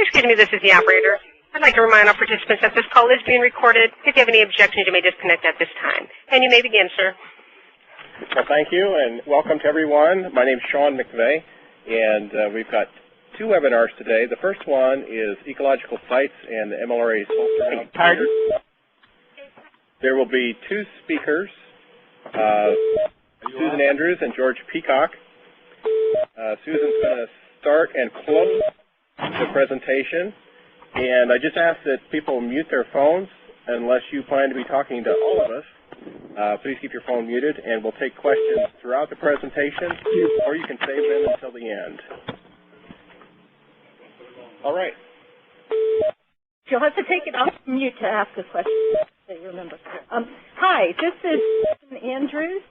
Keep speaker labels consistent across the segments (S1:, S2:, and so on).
S1: Excuse me, this is the operator. I'd like to remind all participants that this call is being recorded. If you have any objections, you may disconnect at this time. And you may begin, sir.
S2: Well, thank you, and welcome to everyone. My name is Sean McVeigh, and we've got two webinars today. The first one is Ecological Sites and the MLRA SSO Leader. There will be two speakers, Susan Andrews and George Peacock. Susan's going to start and close the presentation, and I just ask that people mute their phones unless you plan to be talking to all of us. Please keep your phone muted, and we'll take questions throughout the presentation, or you can save them until the end. All right.
S3: You'll have to take it off mute to ask a question, so you remember. Hi, this is Susan Andrews.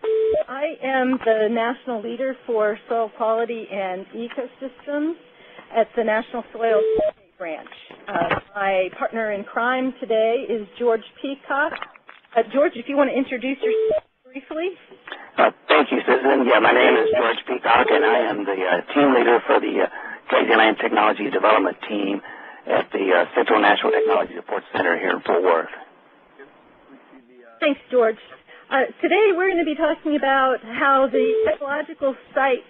S3: I am the National Leader for Soil Quality and Ecosystems at the National Soil Survey Branch. My partner in crime today is George Peacock. George, if you want to introduce yourself briefly.
S4: Thank you, Susan. Yeah, my name is George Peacock, and I am the team leader for the Land Technology Development Team at the Central National Technology Support Center here in Fort Worth.
S3: Thanks, George. Today we're going to be talking about how the ecological site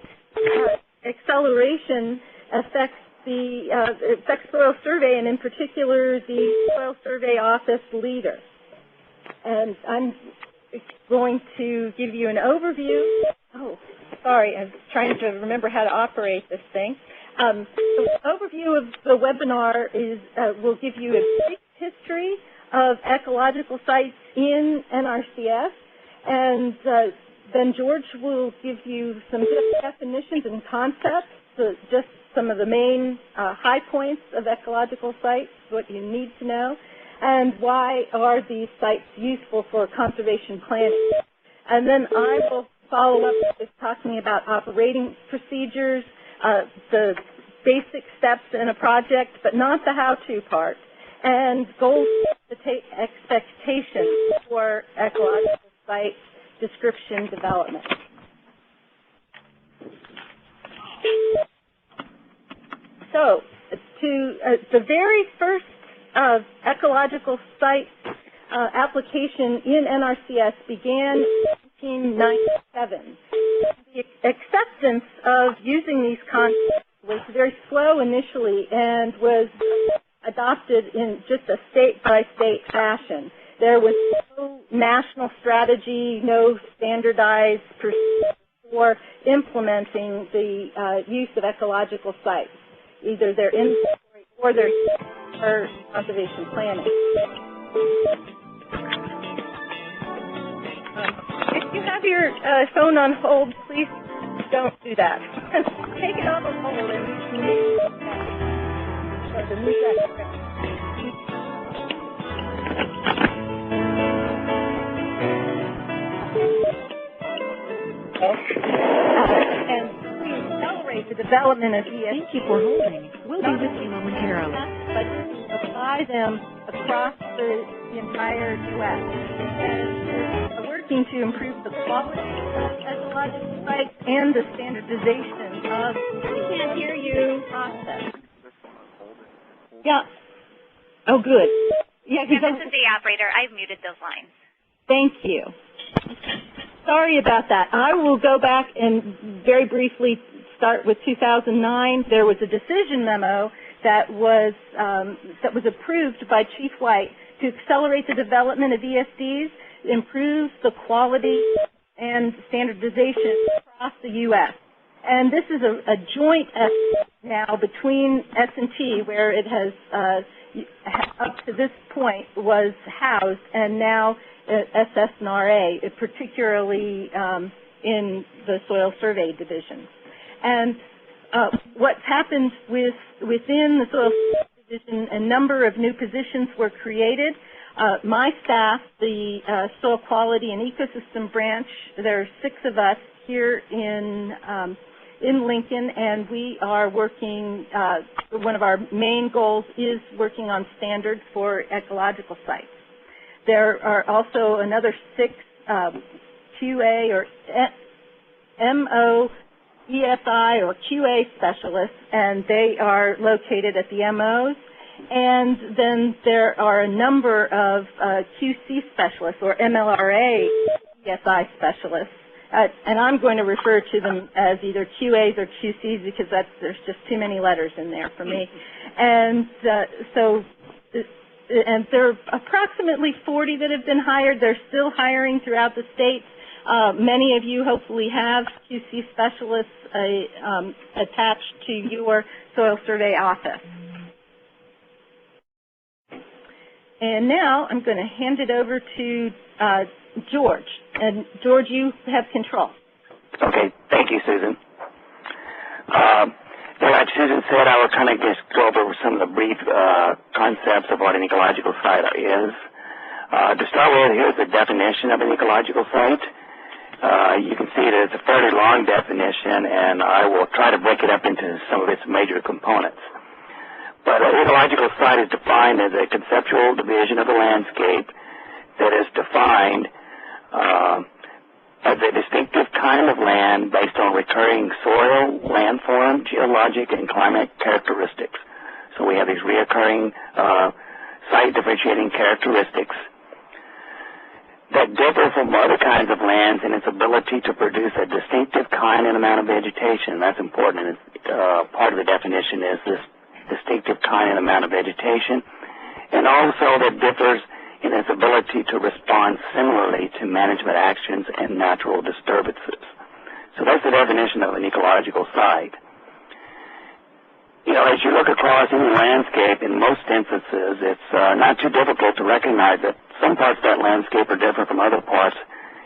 S3: acceleration affects soil survey, and in particular the Soil Survey Office Leader. And I'm going to give you an overview. Oh, sorry, I'm trying to remember how to operate this thing. The overview of the webinar is will give you a brief history of ecological sites in NRCS, and then George will give you some definitions and concepts, just some of the main high points of ecological sites, what you need to know, and why are these sites useful for conservation planning. And then I will follow up with talking about operating procedures, the basic steps in a project, but not the how-to part, and goals to take expectations for ecological site description development. So, the very first ecological site application in NRCS began in 1997. The acceptance of using these concepts was very slow initially and was adopted in just a state-by-state fashion. There was no national strategy, no standardized procedure for implementing the use of ecological sites, either their inventory or their for conservation planning. If you have your phone on hold, please don't do that. Take it off of hold and mute that. And we accelerate the development of ESDs.
S5: Thank you for holding. We'll be with you momentarily.
S3: But apply them across the entire U.S. And we're working to improve the quality of ecological sites and the standardization of we can't hear you process. Yeah. Oh, good. Yeah,
S6: this is the operator. I've muted those lines.
S3: Thank you. Sorry about that. I will go back and very briefly start with 2009. There was a decision memo that was approved by Chief White to accelerate the development of ESDs, improve the quality and standardization across the U.S. And this is a joint effort now between S&T, where it has up to this point was housed, and now SSNRA, particularly in the Soil Survey Division. And what's happened within the Soil Survey Division, a number of new positions were created. My staff, the Soil Quality and Ecosystem Branch, there are 6 of us here in Lincoln, and we are working, one of our main goals is working on standards for ecological sites. There are also another 6 QA or MOE ESI or QA specialists, and they are located at the MOs. And then there are a number of QC specialists or MLRA ESI specialists. And I'm going to refer to them as either QAs or QCs because there's just too many letters in there for me. And and there are approximately 40 that have been hired. They're still hiring throughout the state. Many of you hopefully have QC specialists attached to your soil survey office. And now I'm going to hand it over to George. And George, you have control.
S4: Okay, thank you, Susan. Like Susan said, I will kind of just go over some of the brief concepts of what an ecological site is. To start with, here's the definition of an ecological site. You can see that it's a fairly long definition, and I will try to break it up into some of its major components. But an ecological site is defined as a conceptual division of the landscape that is defined as a distinctive kind of land based on recurring soil, landform, geologic, and climate characteristics. So we have these reoccurring site differentiating characteristics that differ from other kinds of lands in its ability to produce a distinctive kind and amount of vegetation. That's important, and part of the definition is this distinctive kind and amount of vegetation, and also that differs in its ability to respond similarly to management actions and natural disturbances. So that's the definition of an ecological site. You know, as you look across any landscape, in most instances, it's not too difficult to recognize that some parts of that landscape are different from other parts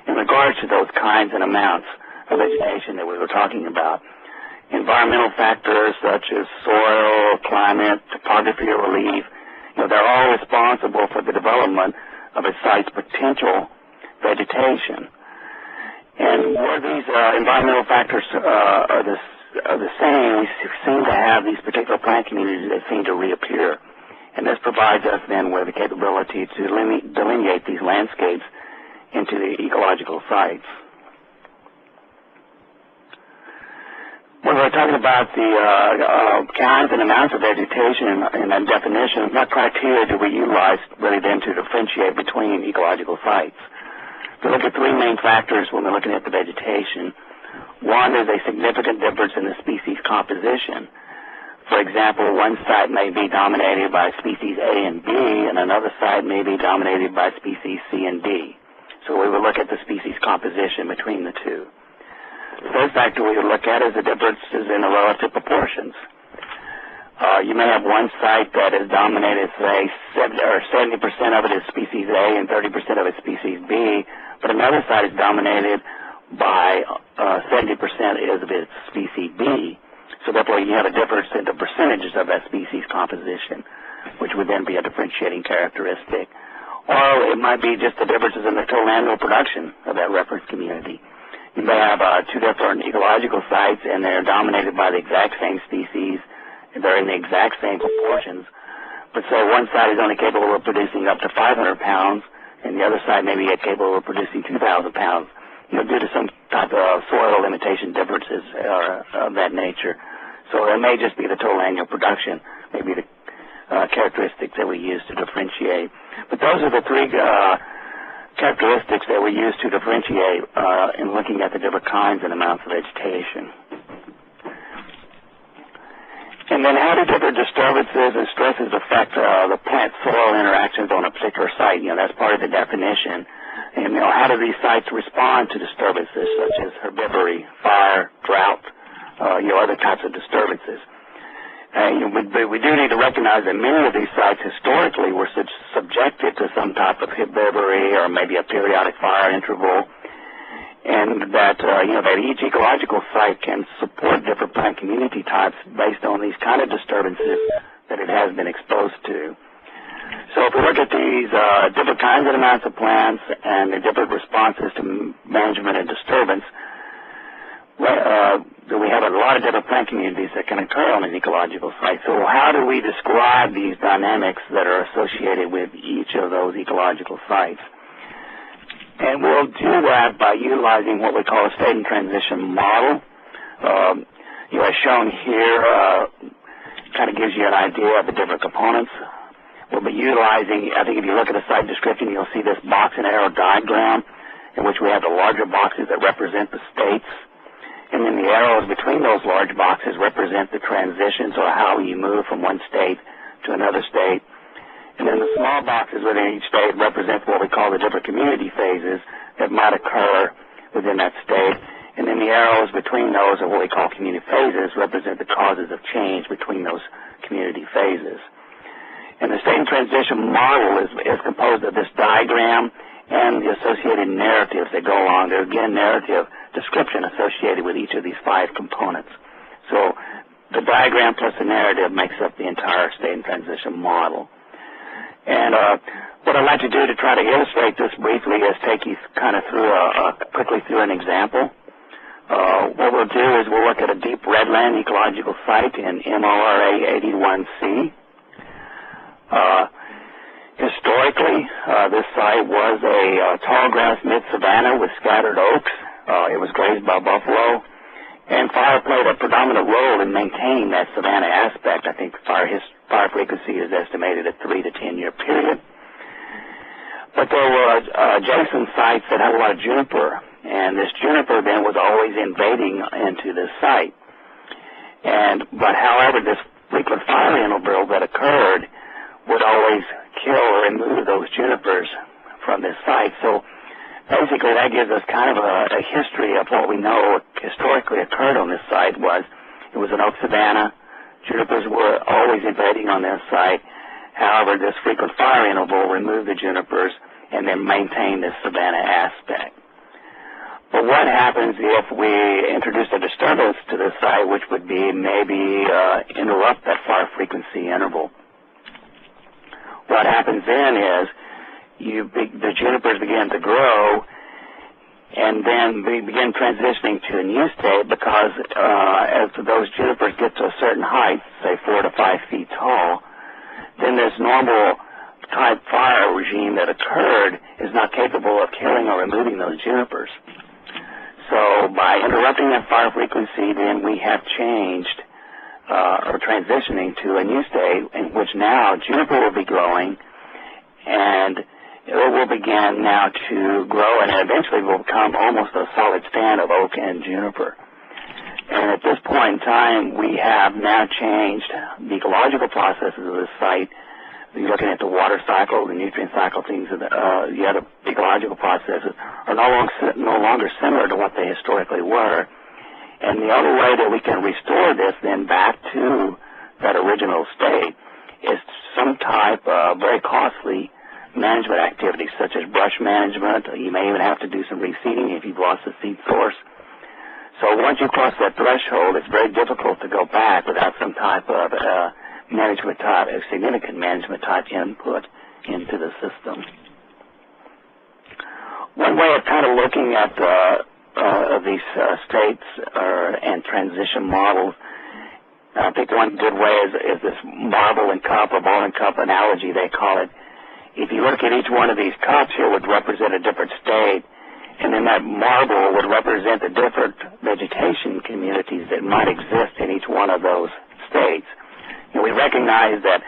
S4: in regards to those kinds and amounts of vegetation that we were talking about. Environmental factors such as soil, climate, topography, or relief, you know, they're all responsible for the development of a site's potential vegetation. And where these environmental factors are the same, we seem to have these particular plant communities that seem to reappear. And this provides us then with the capability to delineate these landscapes into the ecological sites. When we're talking about the kinds and amounts of vegetation in that definition, what criteria do we utilize really then to differentiate between ecological sites? We look at three main factors when we're looking at the vegetation. One is a significant difference in the species composition. For example, one site may be dominated by species A and B, and another site may be dominated by species C and D. So we will look at the species composition between the two. The third factor we would look at is the differences in the relative proportions. You may have one site that is dominated, say, 70% of it is species A and 30% of it is species B, but another site is dominated by 70% of its species B. So therefore you have a difference in the percentages of that species composition, which would then be a differentiating characteristic. Or it might be just the differences in the total annual production of that reference community. You may have two different ecological sites, and they're dominated by the exact same species, and they're in the exact same proportions. But say one site is only capable of producing up to 500 pounds, and the other site may be capable of producing 2,000 pounds, you know, due to some type of soil limitation differences of that nature. So it may just be the total annual production, maybe the characteristics that we use to differentiate. But those are the three characteristics that we use to differentiate in looking at the different kinds and amounts of vegetation. And then how do different disturbances and stresses affect the plant-soil interactions on a particular site? You know, that's part of the definition. And, you know, how do these sites respond to disturbances such as herbivory, fire, drought, other types of disturbances? We do need to recognize that many of these sites historically were subjected to some type of herbivory or maybe a periodic fire interval, and that that each ecological site can support different plant community types based on these kind of disturbances that it has been exposed to. So if we look at these different kinds and amounts of plants and the different responses to management and disturbance, we have a lot of different plant communities that can occur on an ecological site. So how do we describe these dynamics that are associated with each of those ecological sites? And we'll do that by utilizing what we call a state and transition model. As shown here, kind of gives you an idea of the different components. We'll be utilizing, I think if you look at the site description, you'll see this box and arrow diagram in which we have the larger boxes that represent the states. And then the arrows between those large boxes represent the transitions, or how you move from one state to another state. And then the small boxes within each state represent what we call the different community phases that might occur within that state. And then the arrows between those, or what we call community phases, represent the causes of change between those community phases. And the state transition model is composed of this diagram and the associated narratives that go along. There's, again, narrative description associated with each of these 5 components. So the diagram plus the narrative makes up the entire state and transition model. And what I'd like to do to try to illustrate this briefly is take you kind of through quickly through an example. What we'll do is we'll look at a deep redland ecological site in MLRA 81C. Historically, this site was a tall grass mid-savanna with scattered oaks. It was grazed by buffalo, and fire played a predominant role in maintaining that savanna aspect. I think fire frequency is estimated at 3 to 10 year period. But there were adjacent sites that had a lot of juniper, and this juniper then was always invading into this site. But however, this frequent fire interval that occurred would always kill or remove those junipers from this site. So basically that gives us kind of a history of what we know historically occurred on this site. It was an oak savanna. Junipers were always invading on this site. However, this frequent fire interval removed the junipers and then maintained this savanna aspect. But what happens if we introduce a disturbance to the site, which would be maybe interrupt that fire frequency interval? What happens then is the junipers begin to grow, and then we begin transitioning to a new state, because as those junipers get to a certain height, say 4 to 5 feet tall, then this normal type fire regime that occurred is not capable of killing or removing those junipers. So by interrupting that fire frequency, then we have changed or transitioning to a new state in which now juniper will be growing, and it will begin now to grow, and eventually will become almost a solid stand of oak and juniper. And at this point in time, we have now changed the ecological processes of this site. You're looking at the water cycle, the nutrient cycle, things of the other ecological processes are no longer similar to what they historically were. And the only way that we can restore this then back to that original state is some type of very costly management activities, such as brush management. You may even have to do some reseeding if you've lost the seed source. So once you cross that threshold, it's very difficult to go back without some type of management type, a significant management type input into the system. One way of kind of looking at these states and transition models, I think one good way is this marble and cup or ball and cup analogy, they call it. If you look at each one of these cups here would represent a different state, and then that marble would represent the different vegetation communities that might exist in each one of those states. And we recognize that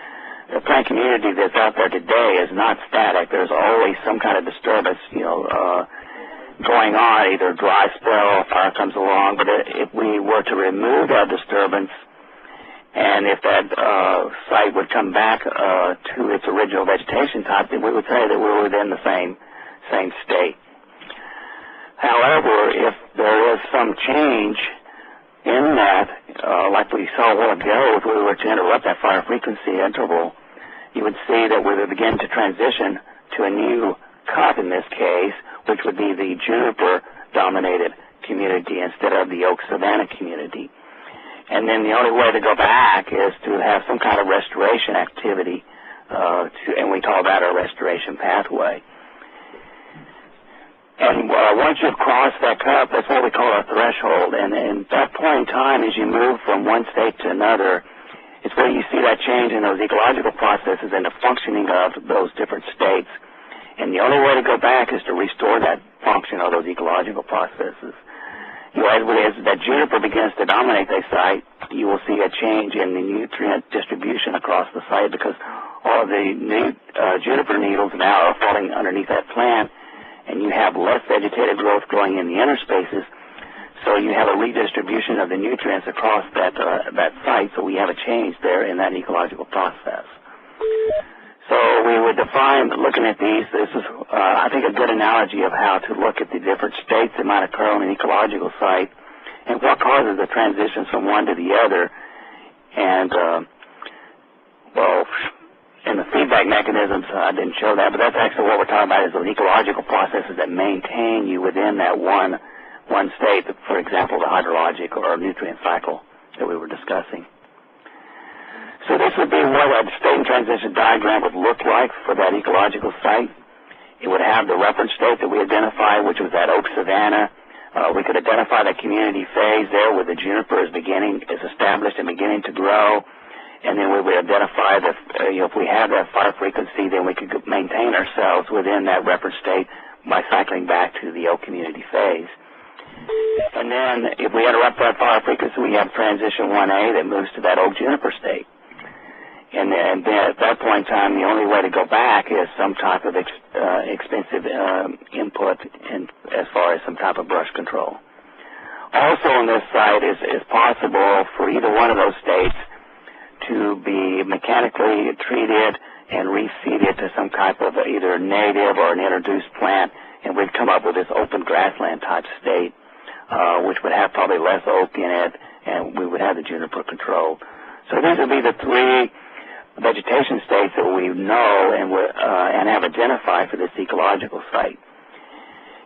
S4: the plant community that's out there today is not static. There's always some kind of disturbance, going on, either dry spell, fire comes along. But if we were to remove that disturbance, and if that site would come back to its original vegetation type, then we would say that we were within the same state. However, if there is some change in that, like we saw a while ago, if we were to interrupt that fire frequency interval, you would see that we would begin to transition to a new cup in this case, which would be the juniper-dominated community instead of the oak savanna community. And then the only way to go back is to have some kind of restoration activity, and we call that a restoration pathway. And once you've crossed that cup, that's what we call a threshold. And at that point in time, as you move from one state to another, it's where you see that change in those ecological processes and the functioning of those different states. And the only way to go back is to restore that function of those ecological processes. as that juniper begins to dominate the site, you will see a change in the nutrient distribution across the site because all of the new juniper needles now are falling underneath that plant, and you have less vegetative growth growing in the interspaces, so you have a redistribution of the nutrients across that site, so we have a change there in that ecological process. So we would define, looking at these, this is, I think, a good analogy of how to look at the different states that might occur on an ecological site and what causes the transitions from one to the other. And, in the feedback mechanisms, I didn't show that, but that's actually what we're talking about is those ecological processes that maintain you within that one state, for example, the hydrologic or nutrient cycle that we were discussing. So this would be what a state and transition diagram would look like for that ecological site. It would have the reference state that we identified, which was that oak savanna. We could identify the community phase there where the juniper is established and beginning to grow. And then we would identify that if we have that fire frequency, then we could maintain ourselves within that reference state by cycling back to the oak community phase. And then if we interrupt that fire frequency, we have transition 1A that moves to that oak juniper state. And then at that point in time, the only way to go back is some type of expensive input as far as some type of brush control. Also on this site is possible for either one of those states to be mechanically treated and reseeded to some type of either native or an introduced plant, and we'd come up with this open grassland type state, which would have probably less oak in it, and we would have the juniper control. So these would be the three vegetation states that we know and have identified for this ecological site.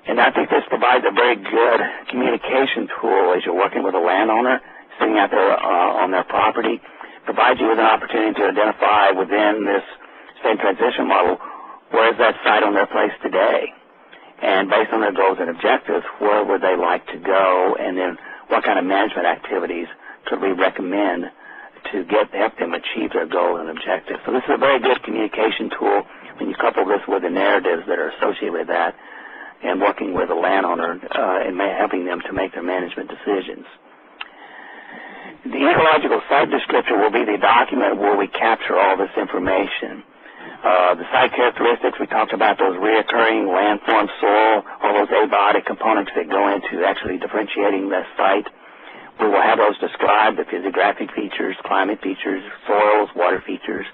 S4: And I think this provides a very good communication tool as you're working with a landowner sitting out there on their property. Provides you with an opportunity to identify within this state transition model where is that site on their place today, and based on their goals and objectives, where would they like to go, and then what kind of management activities could we recommend to help them achieve their goal and objectives. So this is a very good communication tool when you couple this with the narratives that are associated with that and working with a landowner and helping them to make their management decisions. The Ecological Site Description will be the document where we capture all this information. The site characteristics, we talked about those reoccurring landform, soil, all those abiotic components that go into actually differentiating the site. We will have those described, the physiographic features, climate features, soils, water features.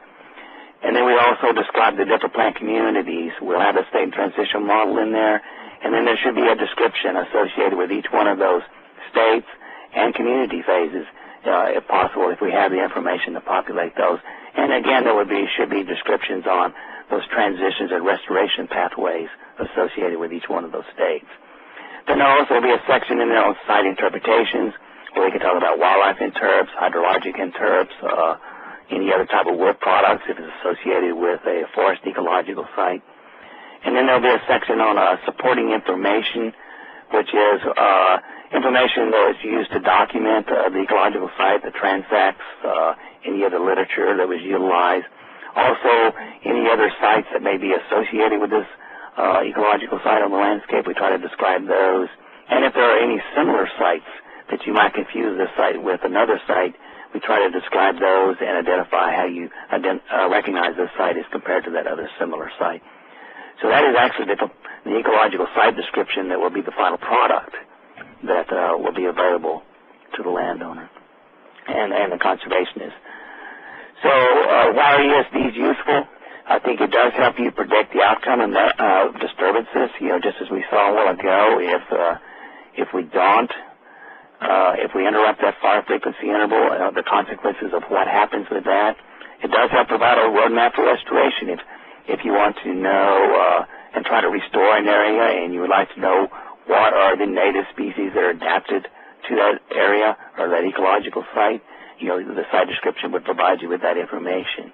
S4: And then we also describe the different plant communities. We'll have a state and transition model in there. And then there should be a description associated with each one of those states and community phases, if possible, if we have the information to populate those. And again, there should be descriptions on those transitions and restoration pathways associated with each one of those states. Then there will also be a section in there on site interpretations where we can talk about wildlife interps, hydrologic interps, any other type of wood products if it's associated with a forest ecological site. And then there'll be a section on supporting information, which is information that was used to document the ecological site, the transects, any other literature that was utilized. Also, any other sites that may be associated with this ecological site on the landscape, we try to describe those. And if there are any similar sites that you might confuse this site with another site, we try to describe those and identify how you recognize this site as compared to that other similar site. So that is actually the Ecological Site Description that will be the final product that will be available to the landowner and the conservationist. So why are ESDs useful? I think it does help you predict the outcome of disturbances. Just as we saw a while ago, if we don't, if we interrupt that fire frequency interval, the consequences of what happens with that. It does help provide a roadmap for restoration. If you want to know and try to restore an area and you would like to know what are the native species that are adapted to that area or that ecological site, the site description would provide you with that information.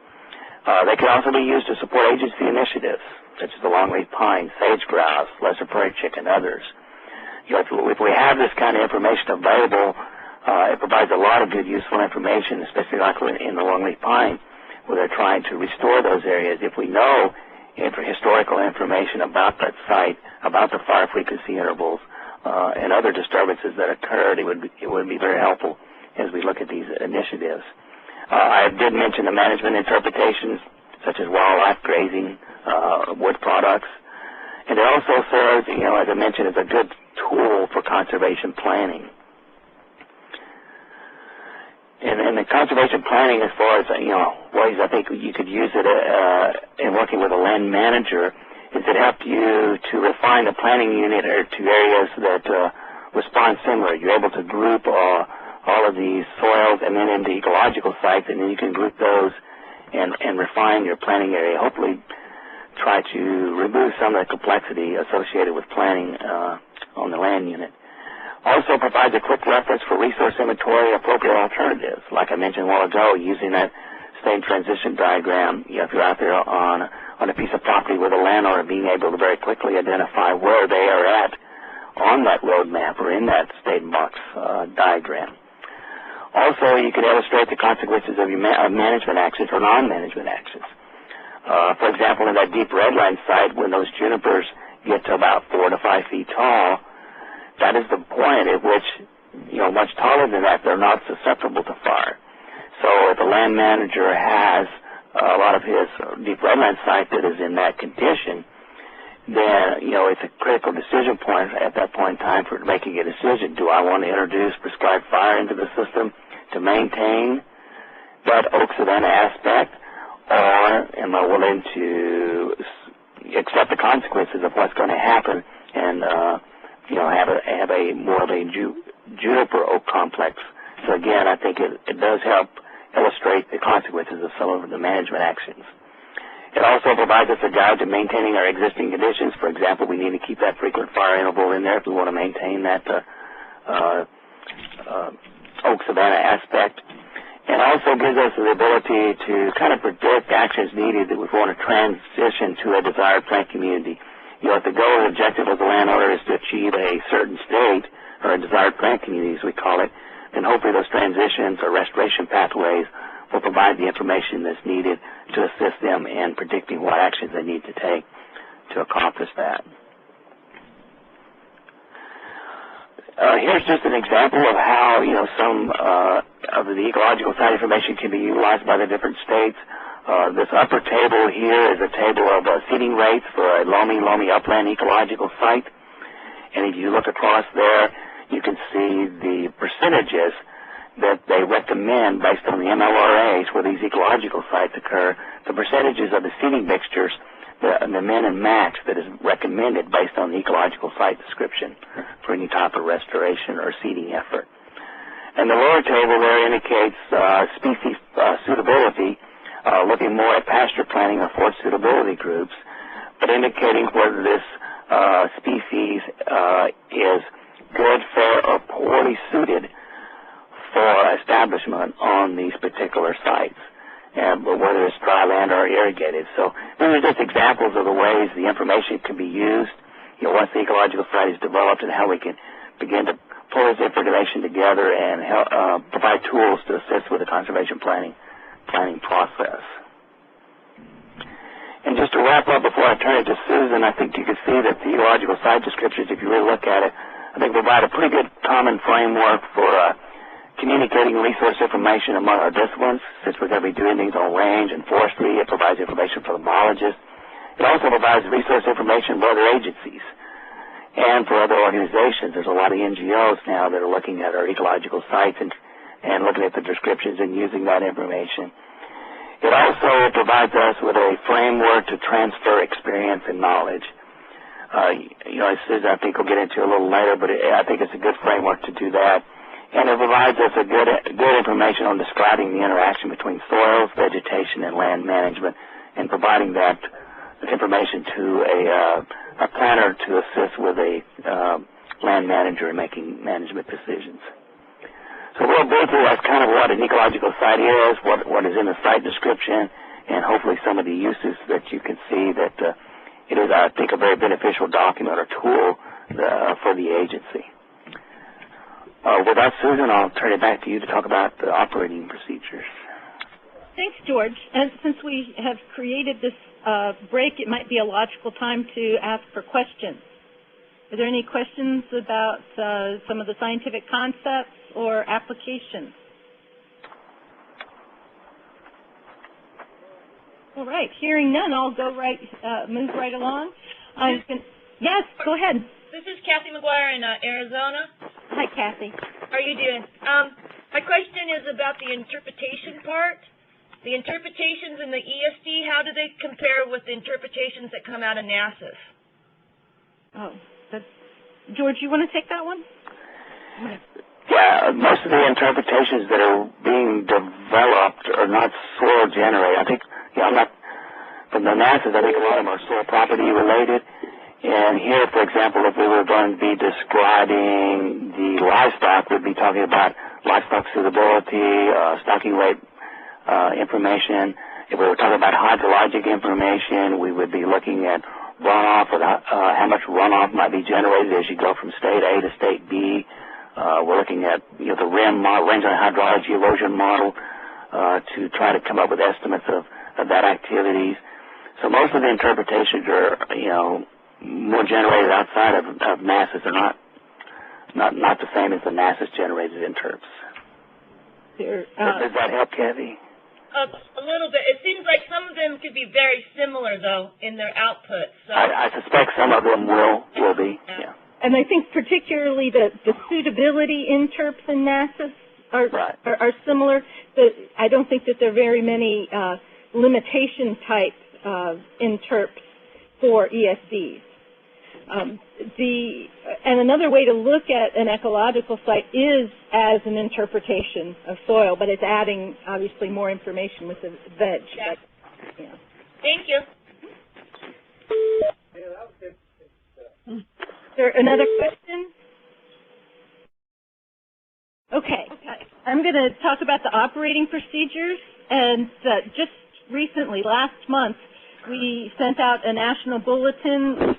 S4: They can also be used to support agency initiatives, such as the longleaf pine, sage grouse, lesser prairie chicken, others. If we have this kind of information available, it provides a lot of good, useful information, especially like in the longleaf pine, where they're trying to restore those areas. If we know historical information about that site, about the fire frequency intervals, and other disturbances that occurred, it would be very helpful as we look at these initiatives. I did mention the management interpretations, such as wildlife grazing, wood products, and it also serves, as I mentioned, as a good tool for conservation planning. And the conservation planning, as far as, ways I think you could use it in working with a land manager, is it helped you to refine the planning unit to areas that respond similar. You're able to group all of these soils and then into ecological sites, and then you can group those and refine your planning area. Hopefully try to remove some of the complexity associated with planning on the land unit. Also provides a quick reference for resource inventory appropriate alternatives. Like I mentioned a while ago, using that same transition diagram, if you're out there on a piece of property with a landowner, being able to very quickly identify where they are at on that road map or in that state box diagram. Also, you could illustrate the consequences of your management actions or non-management actions. For example, in that deep Redland site, when those junipers get to about 4 to 5 feet tall, that is the point at which, much taller than that, they're not susceptible to fire. So if a land manager has a lot of his deep Redland site that is in that condition, then, it's a critical decision point at that point in time for making a decision. Do I want to introduce prescribed fire into the system to maintain that oak savanna aspect, or am I willing to accept the consequences of what's going to happen and, have a more of a juniper oak complex? So again, I think it does help illustrate the consequences of some of the management actions. It also provides us a guide to maintaining our existing conditions. For example, we need to keep that frequent fire interval in there if we want to maintain that oak savanna aspect. And also gives us the ability to kind of predict actions needed that we want to transition to a desired plant community. If the goal and objective of the landowner is to achieve a certain state, or a desired plant community, as we call it, then hopefully those transitions or restoration pathways will provide the information that's needed to assist them in predicting what actions they need to take to accomplish that. Here's just an example of how, some of the ecological site information can be utilized by the different states. This upper table here is a table of seeding rates for a loamy upland ecological site. And if you look across there, you can see the percentages that they recommend based on the MLRAs where these ecological sites occur, the percentages of the seeding mixtures, the min and max that is recommended based on the ecological site description for any type of restoration or seeding effort. And the lower table there indicates species suitability, looking more at pasture planting or forest suitability groups, but indicating whether this species is good, fair, or poorly suited for establishment on these particular sites, whether it's dry land or irrigated. So these are just examples of the ways the information can be used, once the ecological site is developed, and how we can begin to pull this information together and help, provide tools to assist with the conservation planning process. And just to wrap up before I turn it to Susan, I think you can see that the ecological site descriptions, if you really look at it, I think provide a pretty good common framework for communicating resource information among our disciplines. Since we're going to be doing things on range and forestry, it provides information for the biologists. It also provides resource information for other agencies and for other organizations. There's a lot of NGOs now that are looking at our ecological sites and looking at the descriptions and using that information. It also provides us with a framework to transfer experience and knowledge. As Susan, I think we'll get into a little later, but I think it's a good framework to do that. And it provides us a good information on describing the interaction between soils, vegetation, and land management, and providing that information to a planner to assist with a land manager in making management decisions. So real briefly, that's kind of what an ecological site is, what is in the site description, and hopefully some of the uses that you can see that it is, I think, a very beneficial document or tool for the agency. With that, Susan, I'll turn it back to you to talk about the operating procedures.
S3: Thanks, George. And since we have created this break, it might be a logical time to ask for questions. Are there any questions about some of the scientific concepts or applications? All right, hearing none, I'll go move right along. Yes, go ahead.
S7: This is Kathy McGuire in Arizona.
S3: Hi, Kathy.
S7: How are you doing? My question is about the interpretation part. The interpretations in the ESD, how do they compare with the interpretations that come out of NRCS?
S3: Oh, George, you want to take that one?
S4: Yeah, most of the interpretations that are being developed are not soil generated. I think, I'm not, from the NRCS, I think a lot of them are soil property related. And here, for example, if we were going to be describing the livestock, we'd be talking about livestock suitability, stocking rate information. If we were talking about hydrologic information, we would be looking at runoff, how much runoff might be generated as you go from state A to state B. We're looking at the RIM model, range on hydrology erosion model, to try to come up with estimates of that activities. So most of the interpretations are, more generated outside of NRCS, are not the same as the NRCS generated interps. Does that help, Kathy?
S7: A little bit. It seems like some of them could be very similar, though, in their output. So
S4: I suspect some of them will be. Yeah.
S3: And I think particularly the suitability interps in NRCS are similar. I don't think that there are very many limitation type interps for ESDs. And another way to look at an ecological site is as an interpretation of soil, but it's adding obviously more information with the veg.
S7: Yeah.
S3: But,
S7: Thank you.
S3: Is there another question? Okay. I'm going to talk about the operating procedures. And just recently, last month, we sent out a national bulletin,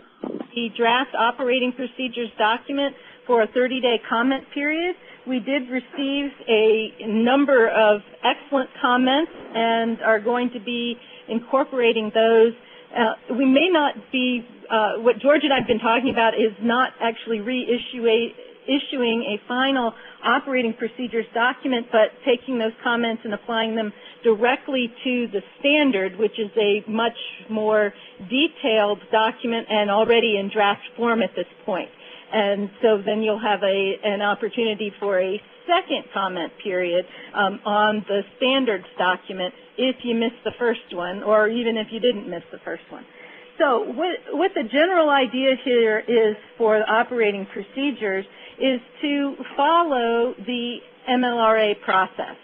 S3: the draft operating procedures document for a 30-day comment period. We did receive a number of excellent comments and are going to be incorporating those. We may not be, what George and I have been talking about is not actually issuing a final operating procedures document, but taking those comments and applying them directly to the standard, which is a much more detailed document and already in draft form at this point. And so then you'll have an opportunity for a second comment period on the standards document if you missed the first one, or even if you didn't miss the first one. So what the general idea here is for the operating procedures is to follow the MLRA process.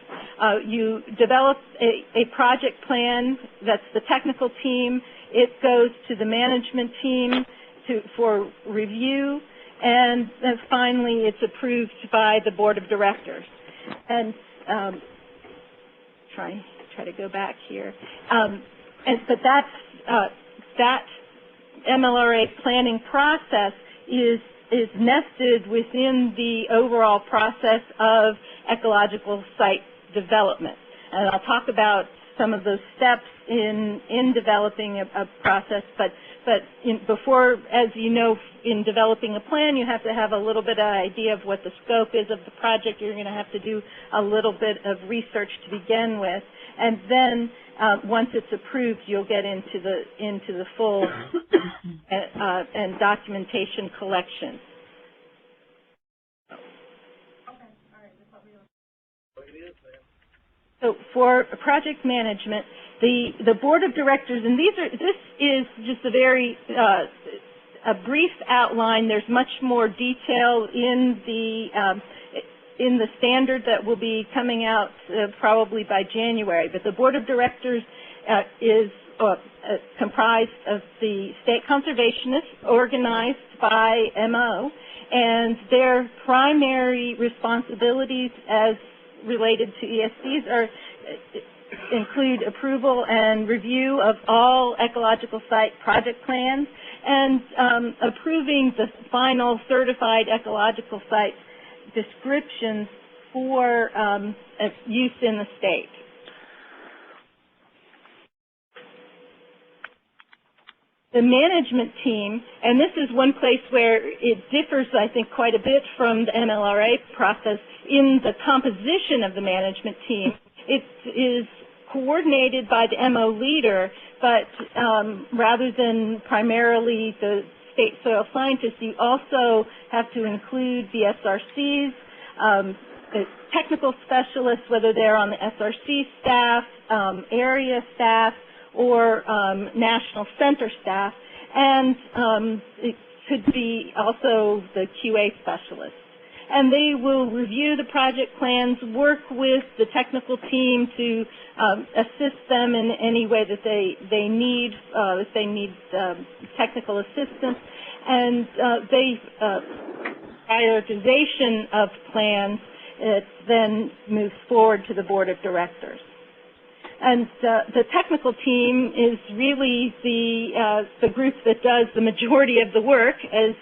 S3: You develop a project plan, that's the technical team. It goes to the management team for review, and then finally it's approved by the board of directors. And try to go back here. But that MLRA planning process is nested within the overall process of ecological site development. And I'll talk about some of those steps in developing a process, but before, as you know, in developing a plan, you have to have a little bit of idea of what the scope is of the project. You're going to have to do a little bit of research to begin with, and then once it's approved, you'll get into the full and documentation collection. So for project management, the board of directors, and this is just a very a brief outline. There's much more detail in the standard that will be coming out probably by January. But the board of directors is comprised of the state conservationists organized by MO, and their primary responsibilities as related to ESDs include approval and review of all ecological site project plans and approving the final certified ecological site descriptions for use in the state. the management team, and this is one place where it differs, I think, quite a bit from the MLRA process in the composition of the management team. It is coordinated by the MO leader, but rather than primarily the state soil scientists, you also have to include the SRCs, the technical specialists, whether they're on the SRC staff, area staff, or national center staff, and it could be also the QA specialists. And they will review the project plans, work with the technical team to assist them in any way that they need, if they need technical assistance, and prioritization of plans then moves forward to the board of directors. And the technical team is really the group that does the majority of the work, as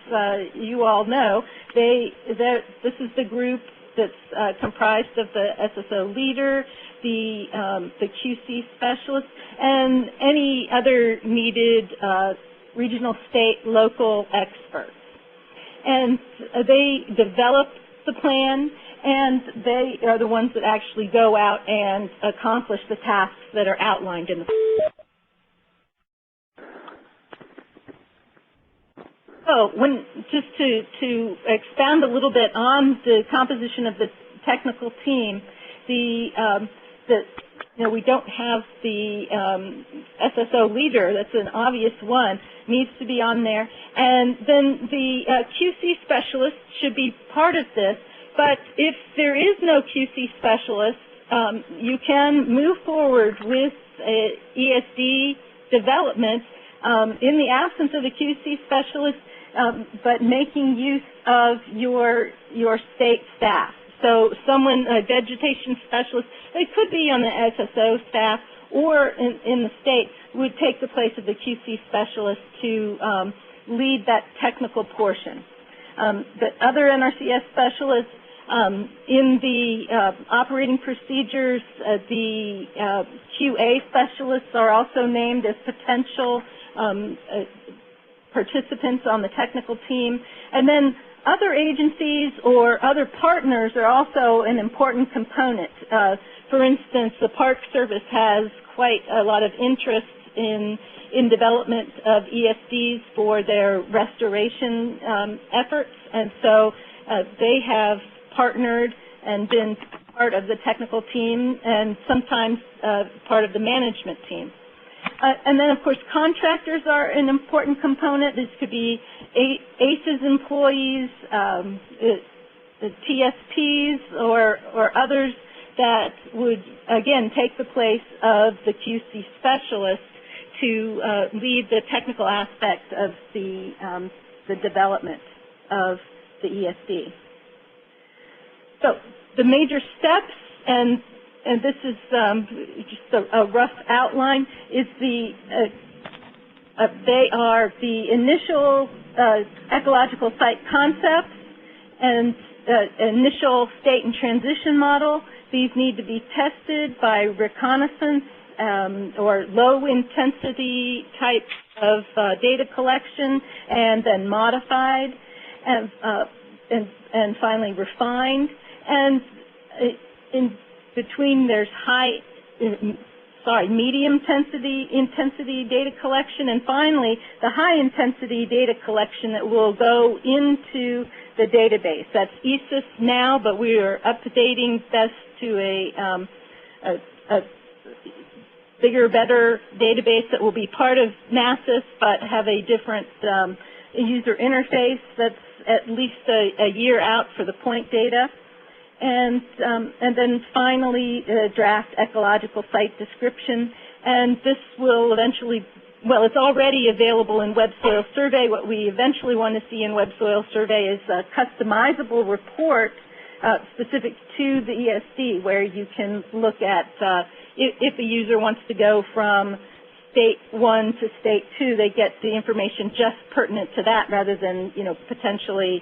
S3: you all know. This is the group that's comprised of the SSO leader, the QC specialist, and any other needed regional, state, local experts. And they develop the plan, and they are the ones that actually go out and accomplish the tasks that are outlined in the plan. So, just to expand a little bit on the composition of the technical team, we don't have the SSO leader. That's an obvious one. Needs to be on there. And then the QC specialist should be part of this. But if there is no QC specialist, you can move forward with ESD development in the absence of the QC specialist, but making use of your state staff. So someone, a vegetation specialist, they could be on the SSO staff or in the state, would take the place of the QC specialist to lead that technical portion. The other NRCS specialists, in the operating procedures, the QA specialists are also named as potential participants on the technical team. And then other agencies or other partners are also an important component. For instance, the Park Service has quite a lot of interest in development of ESDs for their restoration efforts, and so they have partnered and been part of the technical team and sometimes part of the management team. And then, of course, contractors are an important component. This could be ACES employees, the TSPs, or others that would, again, take the place of the QC specialist to lead the technical aspect of the development of the ESD. So the major steps, and this is just a rough outline, is they are the initial ecological site concepts and initial state and transition model. These need to be tested by reconnaissance or low-intensity type of data collection, and then modified, and finally refined. And in between, there's medium intensity data collection, and finally the high-intensity data collection that will go into the database. That's ESIS now, but we are updating this to a bigger, better database that will be part of NASIS, but have a different user interface that's at least a year out for the point data. And then finally, draft ecological site description. And this will eventually, well, it's already available in Web Soil Survey. What we eventually want to see in Web Soil Survey is a customizable report specific to the ESD, where you can look at if a user wants to go from state 1 to state 2, they get the information just pertinent to that, rather than, potentially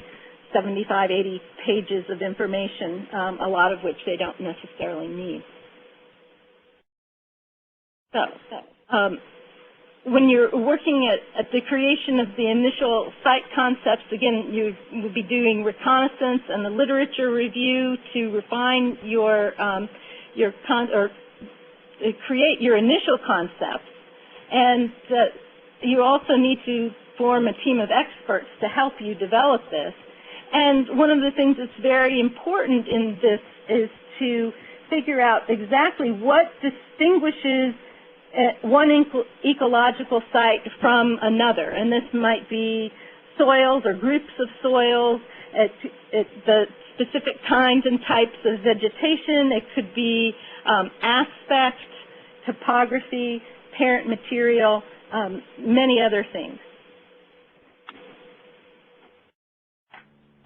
S3: 75, 80 pages of information, a lot of which they don't necessarily need. So, when you're working at the creation of the initial site concepts, again, you will be doing reconnaissance and the literature review to refine create your initial concepts. And you also need to form a team of experts to help you develop this. And one of the things that's very important in this is to figure out exactly what distinguishes one ecological site from another. And this might be soils or groups of soils, the specific kinds and types of vegetation. It could be aspect, topography, parent material, many other things.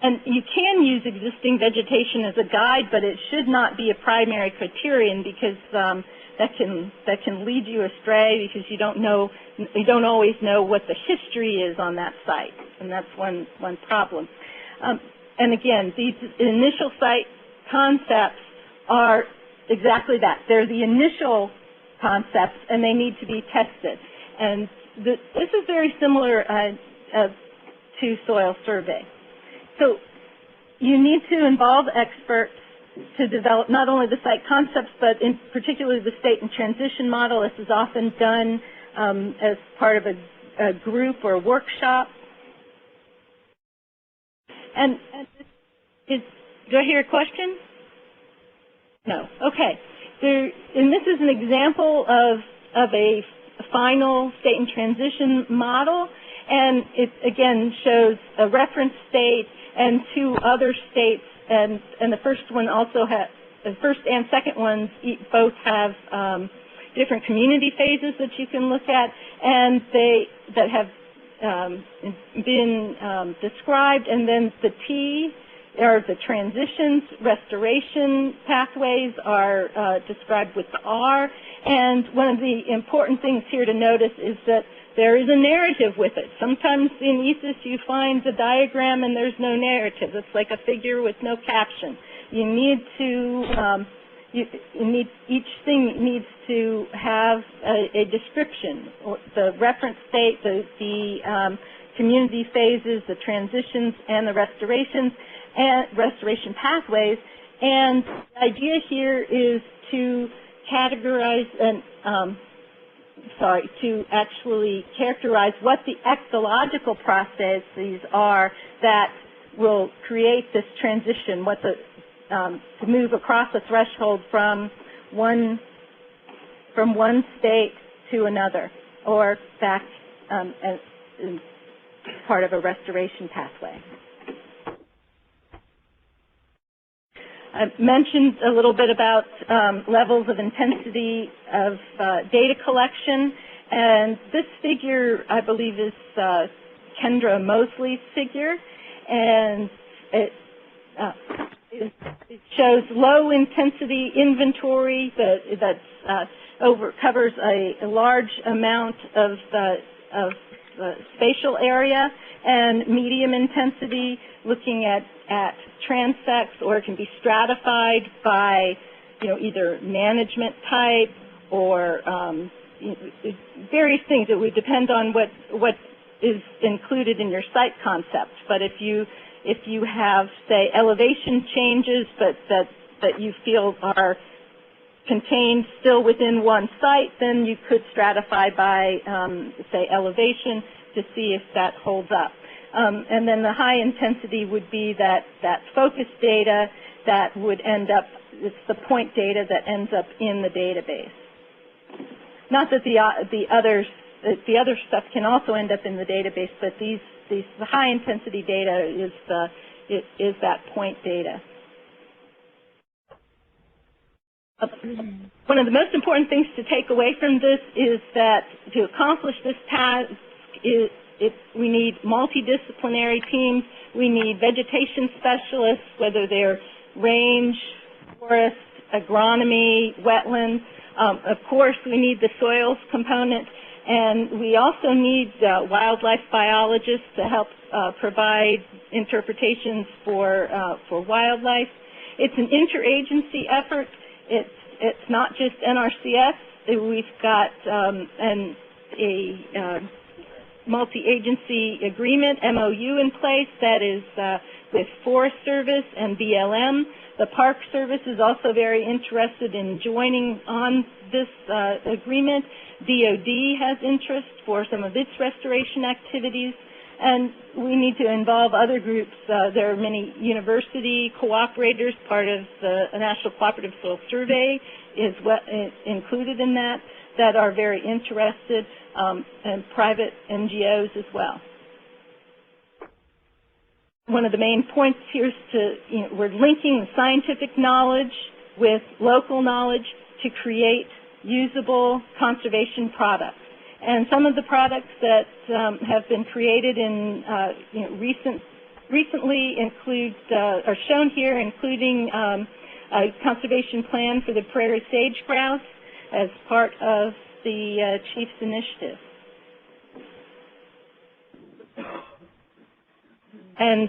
S3: And you can use existing vegetation as a guide, but it should not be a primary criterion because that can lead you astray because you don't always know what the history is on that site, and that's one problem. And again, these initial site concepts are exactly that. They're the initial concepts, and they need to be tested. And this is very similar to soil survey. So you need to involve experts to develop not only the site concepts, but in particular the state and transition model. This is often done as part of a group or a workshop. And do I hear a question? No. Okay. And this is an example of a final state and transition model, and it again shows a reference state and two other states, and the first one also has, the first and second ones both have different community phases that you can look at, and that have been described, and then the T are the transitions, restoration pathways are described with the R, and one of the important things here to notice is that there is a narrative with it. Sometimes in ESIS you find the diagram and there's no narrative. It's like a figure with no caption. You need to, each thing needs to have a description, the reference state, the community phases, the transitions, and the restorations, and restoration pathways. And the idea here is to categorize and to actually characterize what the ecological processes are that will create this transition, what the to move across a threshold from one state to another, or back as part of a restoration pathway. I mentioned a little bit about levels of intensity of data collection, and this figure, I believe, is Kendra Mosley's figure, and it shows low intensity inventory that covers a large amount of spatial area, and medium intensity looking at transects, or it can be stratified by either management type or various things. It would depend on what is included in your site concept. But if you have, say, elevation changes that you feel are contained still within one site, then you could stratify by, say, elevation to see if that holds up. And then the high intensity would be that focus data that would end up, it's the point data that ends up in the database. Not that the other stuff can also end up in the database, but the high intensity data is that point data. One of the most important things to take away from this is that to accomplish this task we need multidisciplinary teams. We need vegetation specialists, whether they're range, forest, agronomy, wetlands. Of course, we need the soils component, and we also need wildlife biologists to help provide interpretations for wildlife. It's an interagency effort. It's not just NRCS. We've got a multi-agency agreement, MOU, in place that is with Forest Service and BLM. The Park Service is also very interested in joining on this agreement. DOD has interest for some of its restoration activities, and we need to involve other groups. There are many university cooperators. Part of the National Cooperative Soil Survey is included in that are very interested, and private NGOs as well. One of the main points here is we're linking the scientific knowledge with local knowledge to create usable conservation products. And some of the products that have been created in recently include are shown here, including a conservation plan for the prairie sage grouse as part of the Chief's initiative. And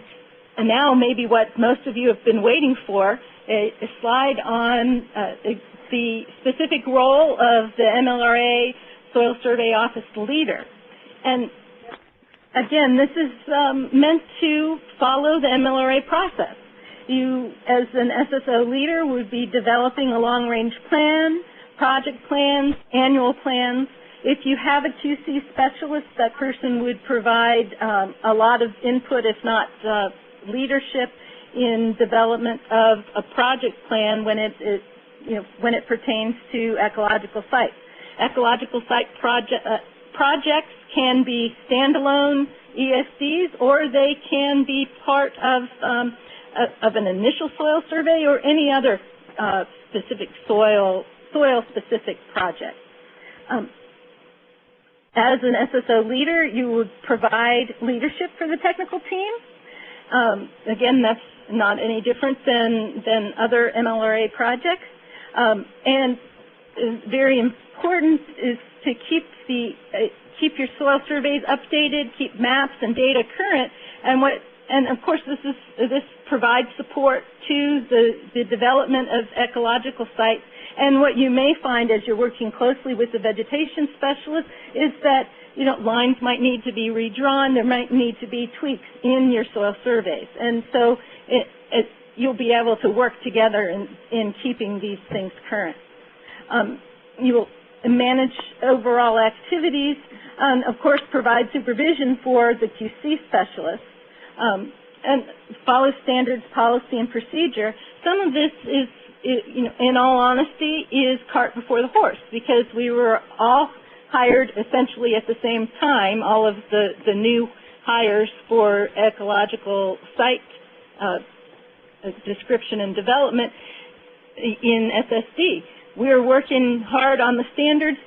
S3: now maybe what most of you have been waiting for, a slide on the specific role of the MLRA Soil Survey Office Leader. And again, this is meant to follow the MLRA process. You, as an SSO leader, would be developing a long-range plan, project plans, annual plans. If you have a QC specialist, that person would provide a lot of input, if not leadership, in development of a project plan when it pertains to ecological sites. Ecological site projects can be standalone ESDs, or they can be part of an initial soil survey or any other specific soil-specific project. As an SSO leader, you would provide leadership for the technical team. Again, that's not any different than other MLRA projects. And very important is to keep your soil surveys updated, keep maps and data current, and of course this provides support to the development of ecological sites. And what you may find as you're working closely with the vegetation specialist is that lines might need to be redrawn, there might need to be tweaks in your soil surveys, and so you'll be able to work together in keeping these things current. You will manage overall activities, and of course provide supervision for the QC specialist, and follow standards, policy, and procedure. Some of this is, in all honesty, is cart before the horse, because we were all hired essentially at the same time, all of the new hires for ecological site description and development in SSD. We're working hard on the standards,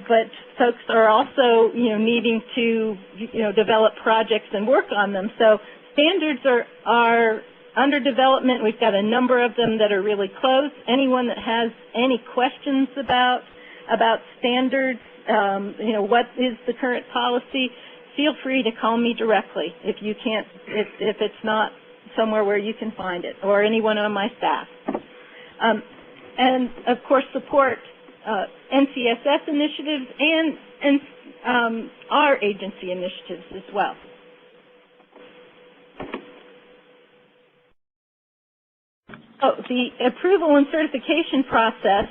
S3: but folks are also, needing to, develop projects and work on them. So standards are under development. We've got a number of them that are really close. Anyone that has any questions about standards, what is the current policy, feel free to call me directly if you can't, if it's not somewhere where you can find it, or anyone on my staff. And of course support NCSS initiatives and our agency initiatives as well. The approval and certification process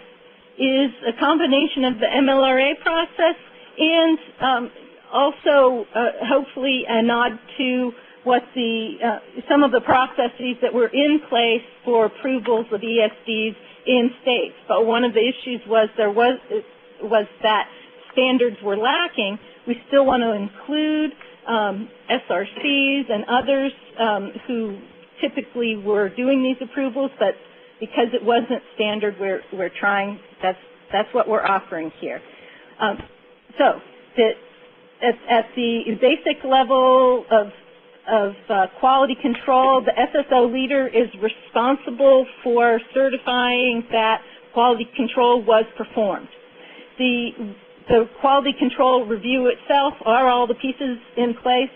S3: is a combination of the MLRA process and also hopefully a nod to what some of the processes that were in place for approvals of ESDs in states. But one of the issues was that standards were lacking. We still want to include SRCs and others who typically were doing these approvals, but because it wasn't standard, we're trying. That's what we're offering here. So at the basic level of quality control, the SSO leader is responsible for certifying that quality control was performed. The quality control review itself, are all the pieces in place,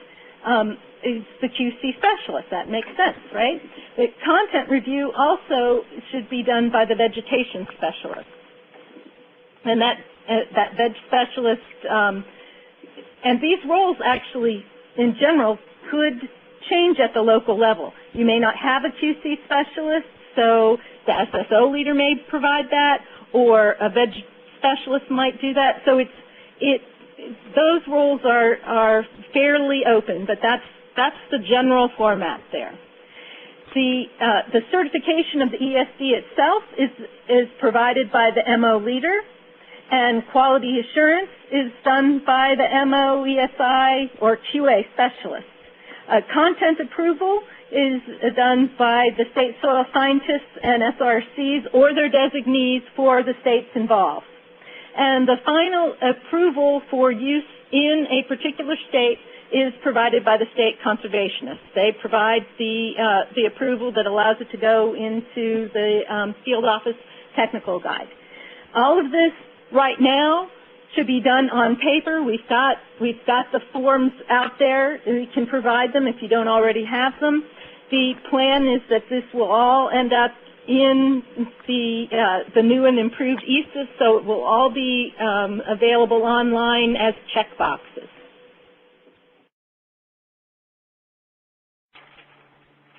S3: is the QC specialist. That makes sense, right? The content review also should be done by the vegetation specialist. And that veg specialist And these roles actually, in general, could change at the local level. You may not have a QC specialist, so the SSO leader may provide that, or a veg specialist might do that. So those roles are fairly open, but that's the general format there. The certification of the ESD itself is provided by the MO leader, and quality assurance is done by the MO, ESI, or QA specialist. Content approval is done by the state soil scientists and SRCs or their designees for the states involved. And the final approval for use in a particular state is provided by the state conservationists. They provide the approval that allows it to go into the field office technical guide. All of this right now should be done on paper. We've got the forms out there. We can provide them if you don't already have them. The plan is that this will all end up in the new and improved ESDs, so it will all be available online as checkboxes.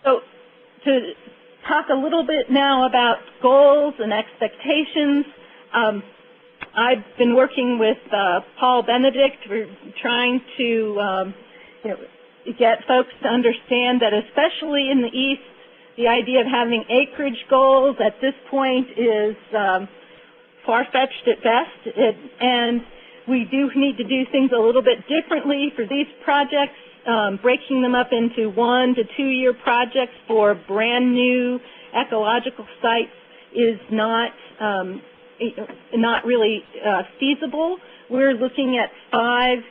S3: So to talk a little bit now about goals and expectations, I've been working with Paul Benedict. We're trying to get folks to understand that, especially in the East, the idea of having acreage goals at this point is far-fetched at best, and we do need to do things a little bit differently for these projects, breaking them up into 1 to 2 year projects for brand new ecological sites is not really feasible. We're looking at 5+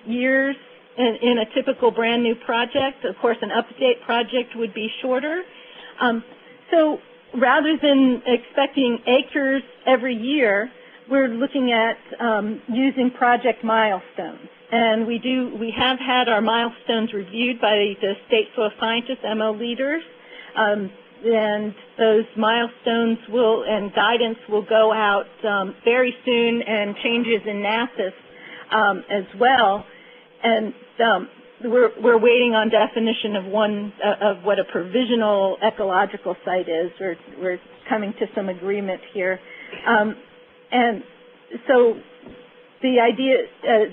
S3: years in a typical brand new project. Of course, an update project would be shorter. So rather than expecting acres every year, we're looking at using project milestones. And we have had our milestones reviewed by the state soil scientists, MO leaders, and those milestones and guidance will go out very soon, and changes in NASIS as well. And we're waiting on definition of what a provisional ecological site is. We're coming to some agreement here, and so the idea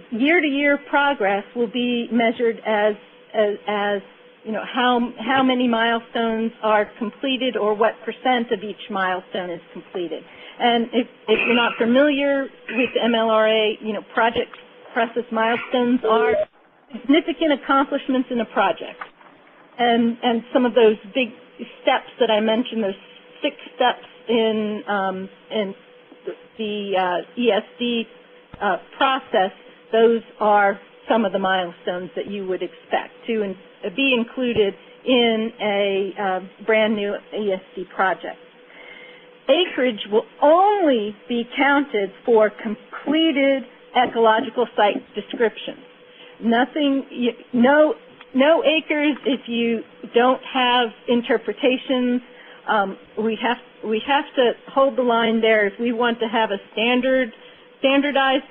S3: year-to-year progress will be measured as how many milestones are completed, or what % of each milestone is completed. And if you're not familiar with the MLRA, project process milestones are significant accomplishments in a project. And some of those big steps that I mentioned, those 6 steps in the ESD process, those are some of the milestones that you would expect to be included in a brand new ESD project. Acreage will only be counted for completed ecological site descriptions. No acres if you don't have interpretations. We have to hold the line there. If we want to have a standardized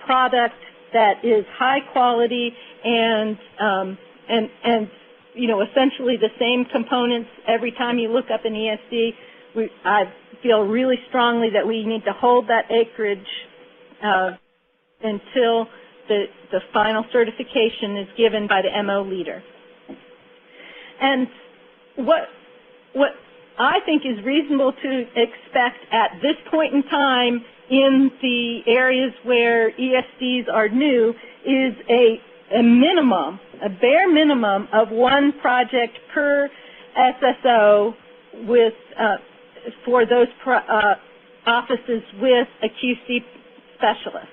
S3: product that is high quality and essentially the same components every time you look up an ESD, I feel really strongly that we need to hold that acreage until the final certification is given by the MO leader. And what I think is reasonable to expect at this point in time in the areas where ESDs are new is a bare minimum of 1 project per SSO for those offices with a QC specialist.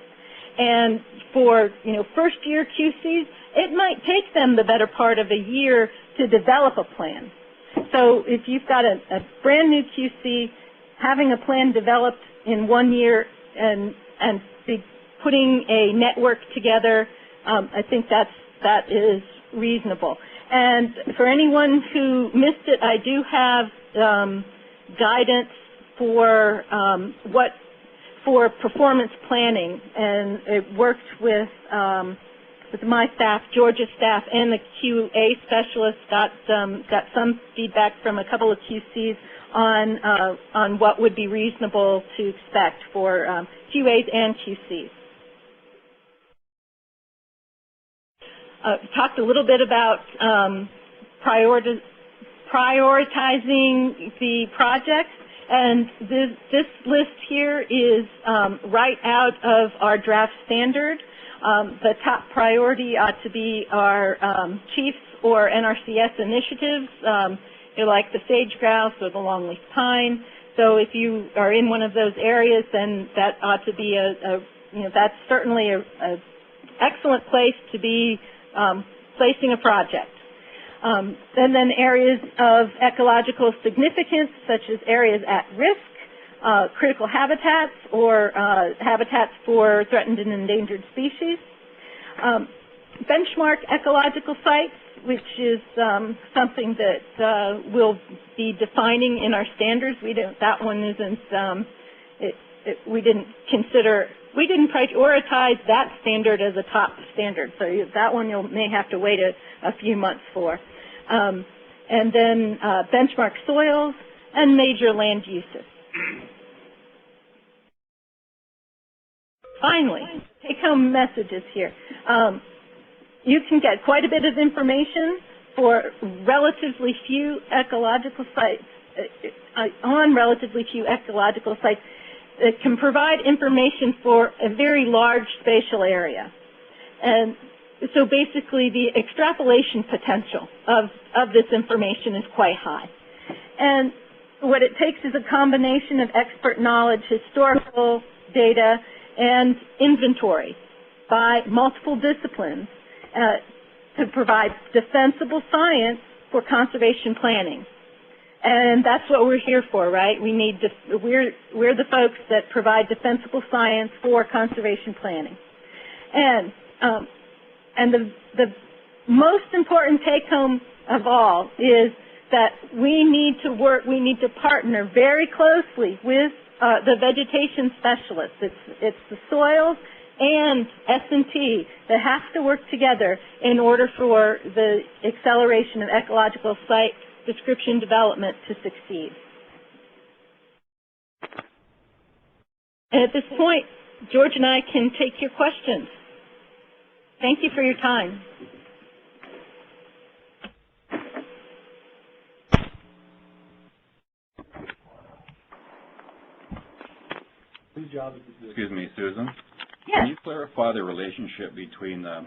S3: And for first year QCs, it might take them the better part of a year to develop a plan. So if you've got a brand new QC, having a plan developed in 1 year and putting a network together, I think that is reasonable. And for anyone who missed it, I do have guidance for for performance planning, and it worked with with my staff, Georgia staff, and the QA specialist got some feedback from a couple of QCs on what would be reasonable to expect for QAs and QCs. Talked a little bit about prioritizing the projects, and this list here is right out of our draft standard. The top priority ought to be our chiefs or NRCS initiatives, like the sage grouse or the longleaf pine. So if you are in one of those areas, then that ought to be that's certainly a excellent place to be placing a project. And then areas of ecological significance, such as areas at risk, critical habitats, or habitats for threatened and endangered species. Benchmark ecological sites, which is something that we'll be defining in our standards. That one isn't. We didn't prioritize that standard as a top standard, so that one you may have to wait a few months for. And then benchmark soils and major land uses. Finally, take-home messages here. You can get quite a bit of information for relatively few ecological sites, on relatively few ecological sites. It can provide information for a very large spatial area. And so basically the extrapolation potential of this information is quite high. And what it takes is a combination of expert knowledge, historical data, and inventory by multiple disciplines to provide defensible science for conservation planning. And that's what we're here for, right? We're the folks that provide defensible science for conservation planning. And the most important take-home of all is that we need to partner very closely with the vegetation specialists. It's the soils and S&T that have to work together in order for the acceleration of ecological site description development to succeed. And at this point, George and I can take your questions. Thank you for your time.
S8: Excuse me, Susan.
S3: Yes.
S8: Can you clarify the relationship between the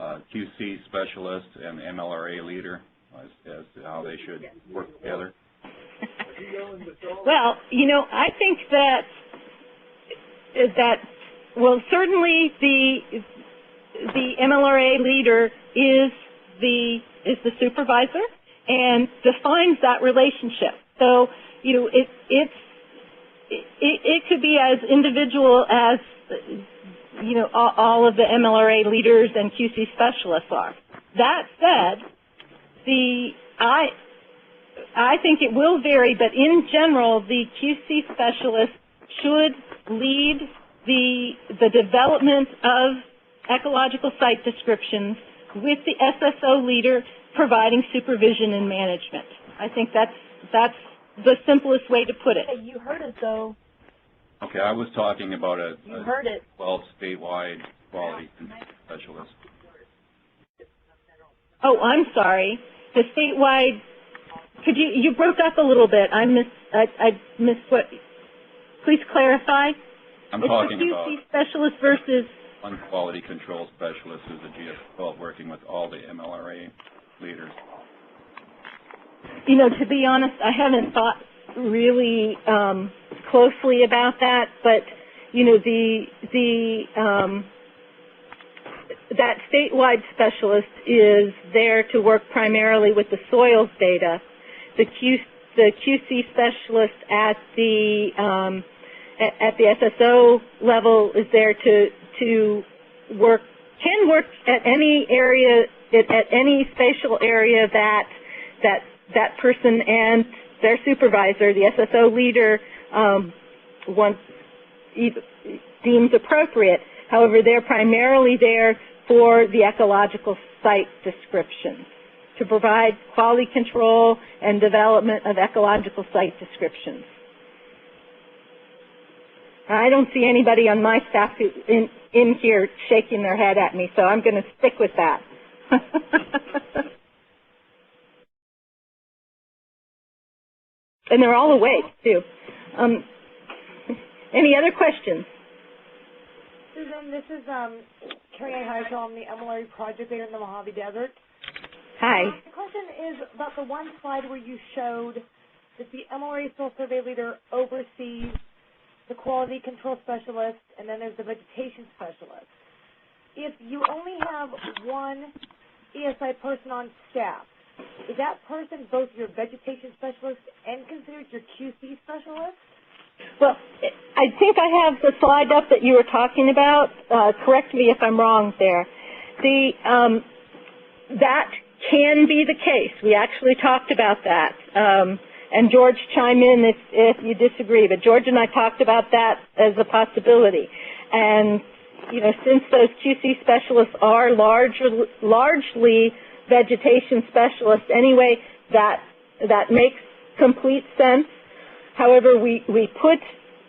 S8: QC specialist and the MLRA leader as to how they should work together?
S3: Well, I think well, certainly the MLRA leader is the supervisor and defines that relationship. So, it could be as individual as, all of the MLRA leaders and QC specialists are. That said, I think it will vary, but in general, the QC specialist should lead the development of ecological site descriptions with the SSO leader providing supervision and management. I think that's the simplest way to put it.
S9: Hey, you heard it, though.
S8: Okay, I was talking about a
S9: 12
S8: statewide quality specialist.
S3: Oh, I'm sorry. The statewide, you broke up a little bit. I missed what, please clarify.
S8: I'm talking about
S3: QC specialist versus
S8: one quality control specialist who's a GS12 working with all the MLRA leaders.
S3: To be honest, I haven't thought really closely about that, but that statewide specialist is there to work primarily with the soils data. The QC specialist at the SSO level is there to work at any area, at any spatial area that person and their supervisor, the SSO leader, deems appropriate. However, they're primarily there for the ecological site description, to provide quality control and development of ecological site descriptions. I don't see anybody on my staff in here shaking their head at me, so I'm going to stick with that. And they're all awake, too. Any other questions?
S9: Susan, this is Carrie Heisel. I'm the MLRA project leader in the Mojave Desert.
S3: Hi.
S9: The question is about the one slide where you showed that the MLRA soil survey leader oversees the quality control specialist, and then there's the vegetation specialist. If you only have one ESI person on staff, is that person both your vegetation specialist and considered your QC specialist?
S3: Well, I think I have the slide up that you were talking about. Correct me if I'm wrong there. That can be the case. We actually talked about that. And George, chime in if you disagree. But George and I talked about that as a possibility. And, you know, since those QC specialists are largely vegetation specialists anyway, that makes complete sense. However, we put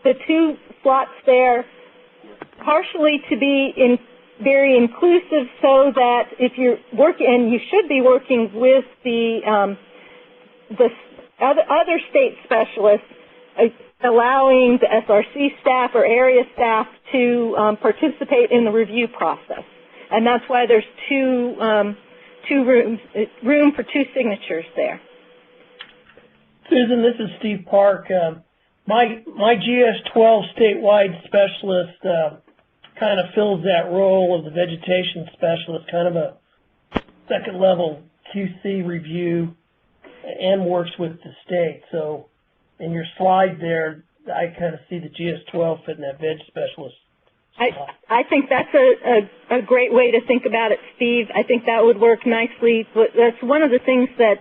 S3: the two slots there partially to be very inclusive, so that if you're working, and you should be working with the other state specialists, allowing the SRC staff or area staff to participate in the review process. And that's why there's room for two signatures there.
S10: Susan, this is Steve Park. My GS-12 statewide specialist kind of fills that role of the vegetation specialist, kind of a second-level QC review, and works with the state. So in your slide there, I kind of see the GS-12 fitting that veg specialist.
S3: I think that's a great way to think about it, Steve. I think that would work nicely. That's one of the things that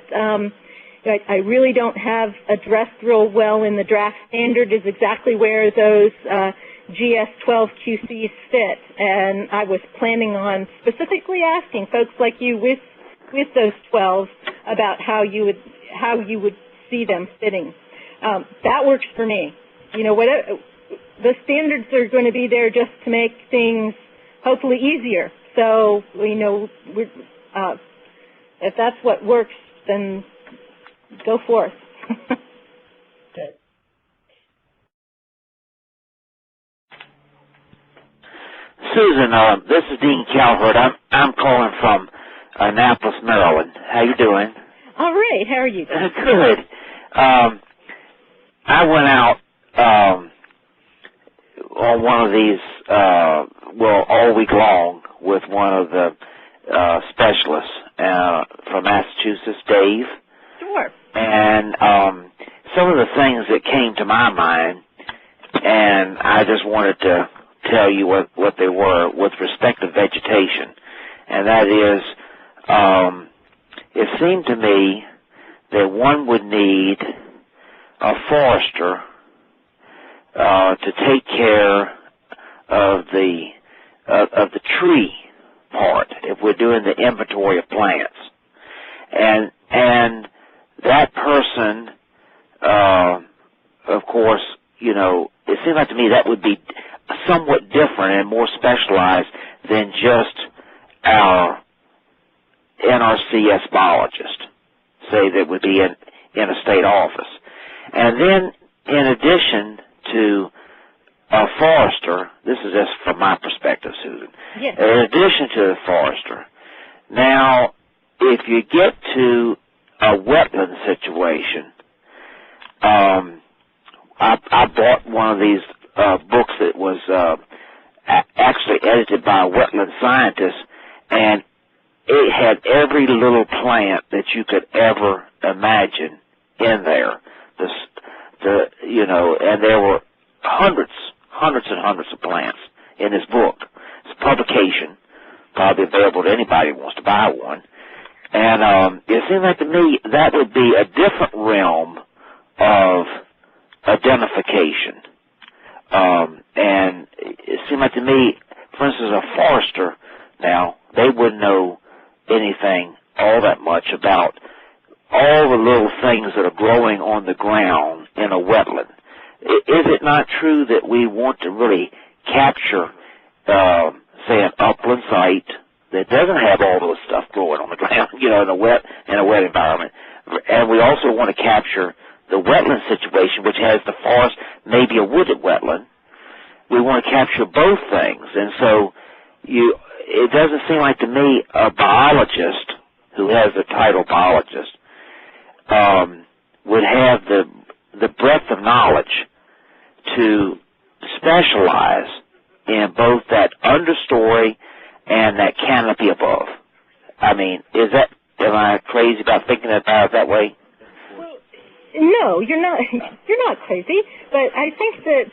S3: I really don't have addressed real well in the draft standard, is exactly where those GS-12 QCs fit. And I was planning on specifically asking folks like you with those 12 about how you would see them fitting. That works for me. You know, the standards are going to be there just to make things hopefully easier. So, you know, if that's what works, then go forth.
S10: Okay.
S11: Susan, this is Dean Calvert. I'm calling from Annapolis, Maryland. How you doing?
S3: All right. How are you?
S11: Good. I went out on one of these, all week long with one of the specialists from Massachusetts, Dave.
S3: Sure.
S11: And some of the things that came to my mind, and I just wanted to tell you what they were with respect to vegetation. And that is, it seemed to me that one would need a forester to take care of the tree part if we're doing the inventory of plants. And that person, of course, you know, it seemed like to me that would be somewhat different and more specialized than just our NRCS biologist, say, that would be in a state office. And then, in addition to a forester, this is just from my perspective, Susan.
S3: Yes.
S11: In addition to the forester, now, if you get to a wetland situation, I bought one of these books that was actually edited by a wetland scientist, and it had every little plant that you could ever imagine in there. You know, and there were hundreds and hundreds of plants in this book. It's a publication, probably available to anybody who wants to buy one. And it seemed like to me that would be a different realm of identification. And it seemed like to me, for instance, a forester now, they wouldn't know anything all that much about all the little things that are growing on the ground in a wetland. Is it not true that we want to really capture, say, an upland site that doesn't have all those stuff growing on the ground, in a wet environment, and we also want to capture the wetland situation, which has the forest, maybe a wooded wetland. We want to capture both things, and so it doesn't seem like to me a biologist who has the title biologist would have the breadth of knowledge to specialize in both that understory and that canopy above. I mean, am I crazy about thinking about it that way?
S3: Well, no, you're not. You're not crazy, but I think that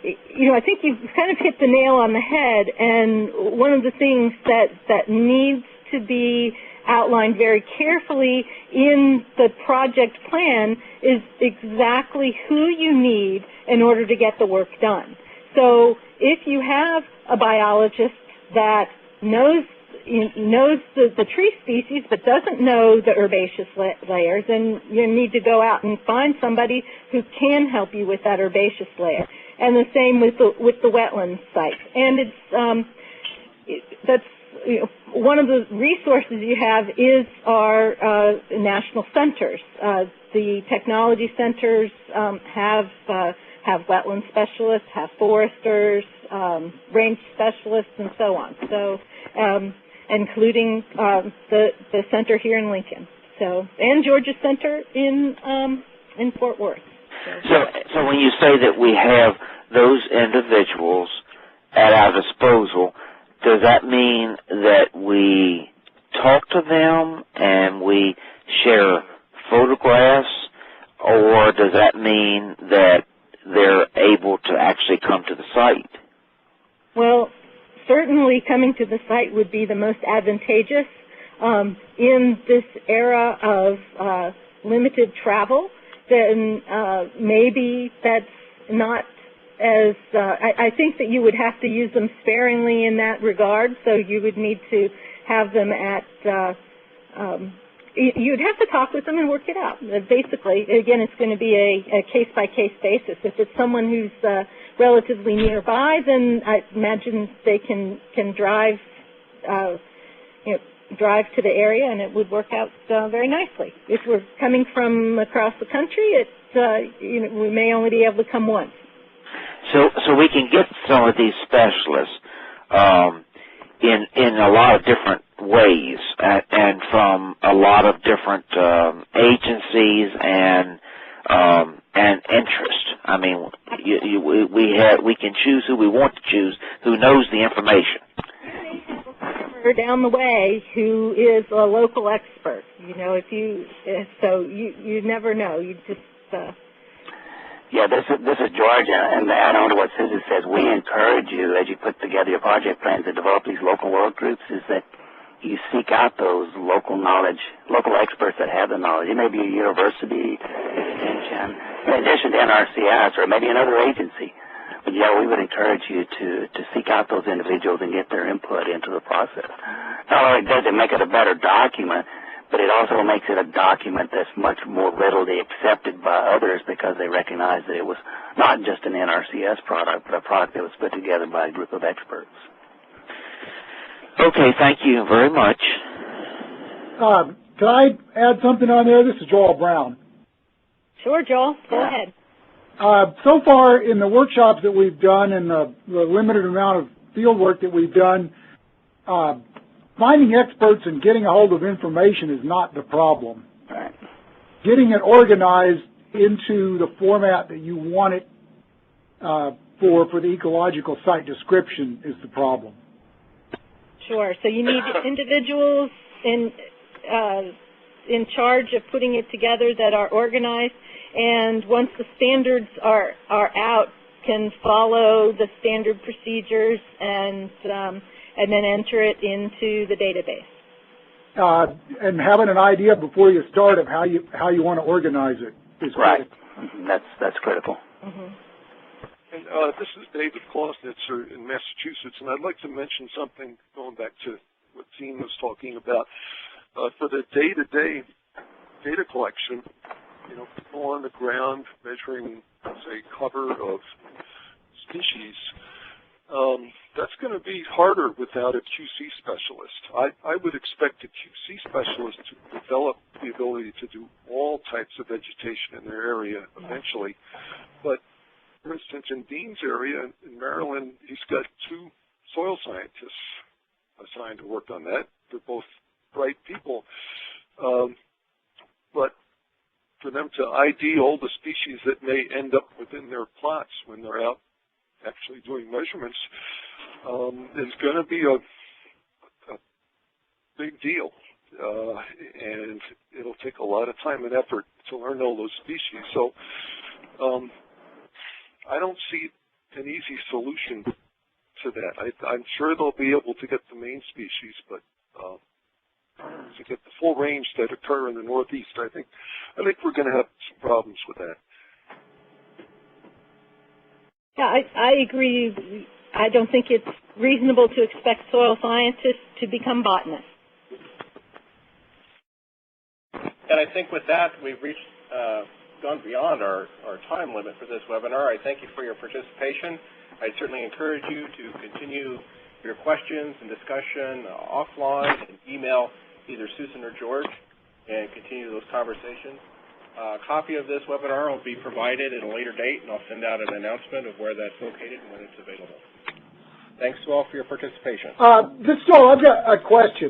S3: I think you've kind of hit the nail on the head. And one of the things that needs to be outlined very carefully in the project plan is exactly who you need in order to get the work done. So if you have a biologist that knows the tree species but doesn't know the herbaceous layers, then you need to go out and find somebody who can help you with that herbaceous layer. And the same with the wetland site. And that's one of the resources you have is our national centers. The technology centers have wetland specialists, have foresters, range specialists, and so on. So, including the center here in Lincoln. So, and Georgia Center in Fort Worth.
S11: So when you say that we have those individuals at our disposal, does that mean that we talk to them and we share photographs, or does that mean that they're able to actually come to the site?
S3: Well, certainly coming to the site would be the most advantageous. In this era of limited travel, then maybe that's not as, I think that you would have to use them sparingly in that regard, so you would need to have them at, you'd have to talk with them and work it out. Basically, again, it's going to be a case-by-case basis. If it's someone who's relatively nearby, then I imagine they can drive, drive to the area, and it would work out very nicely. If we're coming from across the country, we may only be able to come once.
S11: So we can get some of these specialists in a lot of different ways, and from a lot of different agencies and interest. I mean, we can choose who we want to choose, who knows the information.
S3: Down the way who is a local expert. So you never know. You just
S4: Yeah, this is George, and to add on to what Susan says, we encourage you as you put together your project plans to develop these local work groups, is that you seek out those local experts that have the knowledge. It may be a university, extension, in addition to NRCS, or maybe another agency. But yeah, we would encourage you to seek out those individuals and get their input into the process. Not only does it make it a better document, but it also makes it a document that's much more readily accepted by others because they recognize that it was not just an NRCS product, but a product that was put together by a group of experts.
S11: Okay, thank you very much.
S12: Can I add something on there? This is Joel Brown.
S3: Sure, Joel. Go ahead.
S12: So far in the workshops that we've done and the limited amount of field work that we've done, finding experts and getting a hold of information is not the problem.
S4: Right.
S12: Getting it organized into the format that you want it for the ecological site description is the problem.
S3: Sure. So you need individuals in charge of putting it together that are organized, and once the standards are out, can follow the standard procedures and then enter it into the database.
S12: And having an idea before you start of how you want to organize it is
S4: right.
S12: critical.
S4: That's critical.
S3: Mm-hmm.
S13: And this is David Klausnitzer in Massachusetts, and I'd like to mention something going back to what Dean was talking about. For the day-to-day data collection, you know, people on the ground measuring, say, cover of species, that's going to be harder without a QC specialist. I would expect a QC specialist to develop the ability to do all types of vegetation in their area eventually. But, for instance, in Dean's area in Maryland, he's got 2 soil scientists assigned to work on that. They're both bright people. But for them to ID all the species that may end up within their plots when they're out actually doing measurements is going to be a big deal. And it'll take a lot of time and effort to learn all those species. So I don't see an easy solution to that. I'm sure they'll be able to get the main species, but to get the full range that occur in the Northeast, I think we're going to have some problems with that.
S3: Yeah, I agree. I don't think it's reasonable to expect soil scientists to become botanists.
S2: And I think with that, we've reached, gone beyond our time limit for this webinar. I thank you for your participation. I certainly encourage you to continue your questions and discussion offline and email either Susan or George and continue those conversations. A copy of this webinar will be provided at a later date, and I'll send out an announcement of where that's located and when it's available. Thanks to all for your participation.
S12: This is Joel. I've got a question.